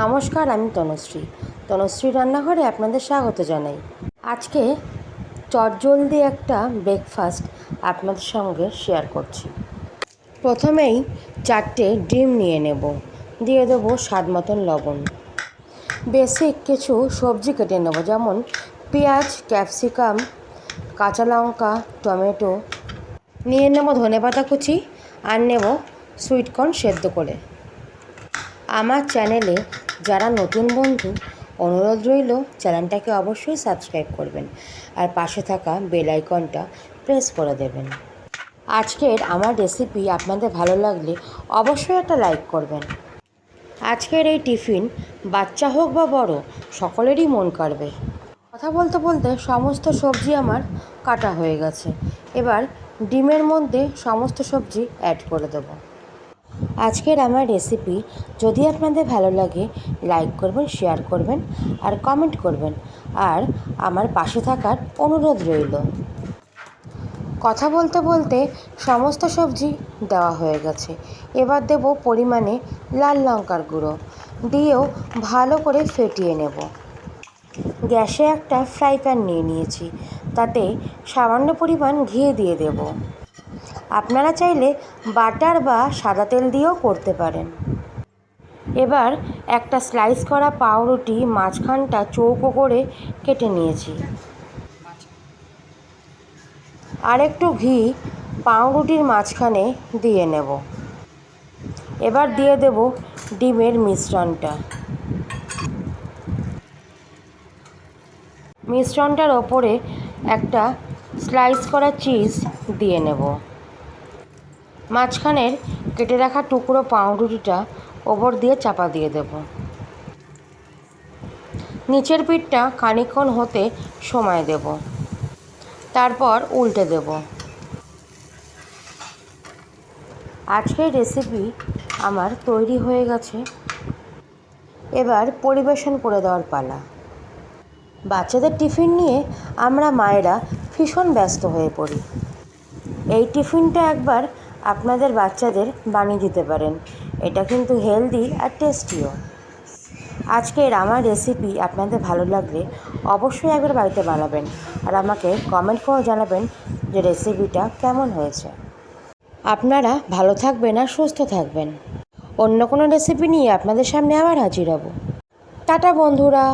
নমস্কার, আমি তনুশ্রী রান্নাঘরে আপনাদের স্বাগত জানাই। আজকে চটজলদি একটা ব্রেকফাস্ট আপনাদের সঙ্গে শেয়ার করছি। প্রথমেই 4টে ডিম নিয়ে নেব, দিয়ে দেবো স্বাদ মতন লবণ। বেসিক কিছু সবজি কেটে নেব, যেমন পেঁয়াজ, ক্যাপসিকাম, কাঁচা লঙ্কা, টমেটো। নিয়ে নেব ধনেপাতা কুচি, আর নেব সুইটকর্ন সেদ্ধ করে। আমার চ্যানেলে যারা নতুন বন্ধু, অনুরোধ রইল চ্যানেলটাকে অবশ্যই সাবস্ক্রাইব করবেন আর পাশে থাকা বেল আইকনটা প্রেস করে দেবেন। আজকের আমার রেসিপি আপনাদের ভালো লাগলে অবশ্যই একটা লাইক করবেন। আজকের এই টিফিন বাচ্চা হোক বা বড়, সকলেরই মন কাড়বে। কথা বলতে বলতে সমস্ত সবজি আমার কাটা হয়ে গেছে। এবার ডিমের মধ্যে সমস্ত সবজি অ্যাড করে দেবো। আজকের আমার রেসিপি যদি আপনাদের ভালো লাগে, লাইক করবেন, শেয়ার করবেন আর কমেন্ট করবেন, আর আমার পাশে থাকার অনুরোধ রইল। কথা বলতে বলতে সমস্ত সবজি দেওয়া হয়ে গেছে। এবার দেব পরিমাণে লাল লঙ্কার গুঁড়ো, দিয়েও ভালো করে ফেটিয়ে নেব। গ্যাসে একটা ফ্রাই প্যান নিয়ে নিয়েছি, তাতে সামান্য পরিমাণ ঘি দিয়ে দেব। আপনারা চাইলে বাটার বা সাদা তেল দিয়েও করতে পারেন। এবার একটা স্লাইস করা পাউরুটি মাঝখানটা চৌকো করে কেটে নিয়েছি। আর একটু ঘি পাউরুটির মাঝখানে দিয়ে নেব। এবার দিয়ে দেব ডিমের মিশ্রণটার ওপরে একটা স্লাইস করা চিজ দিয়ে নেব। মাঝখানের কেটে রাখা টুকরো পাউরুটিটা ওপর দিয়ে চাপা দিয়ে দেব। নিচের পিঠটা খানিকক্ষণ হতে সময় দেব, তারপর উল্টে দেব। আজকের রেসিপি আমার তৈরি হয়ে গেছে। এবার পরিবেশন করে দেওয়ার পালা। বাচ্চাদের টিফিন নিয়ে আমরা মায়েরা ভীষণ ব্যস্ত হয়ে পড়ি। এই টিফিনটা একবার আপনাদের বাচ্চাদের বানিয়ে দিতে পারেন। এটা কিন্তু হেলদি আর টেস্টিও। আজকের আমার রেসিপি আপনাদের ভালো লাগলে অবশ্যই একবার বাড়িতে বানাবেন, আর আমাকে কমেন্ট করে জানাবেন যে রেসিপিটা কেমন হয়েছে। আপনারা ভালো থাকবেন আর সুস্থ থাকবেন। অন্য কোনো রেসিপি নিয়ে আপনাদের সামনে আবার হাজির হব। টাটা বন্ধুরা।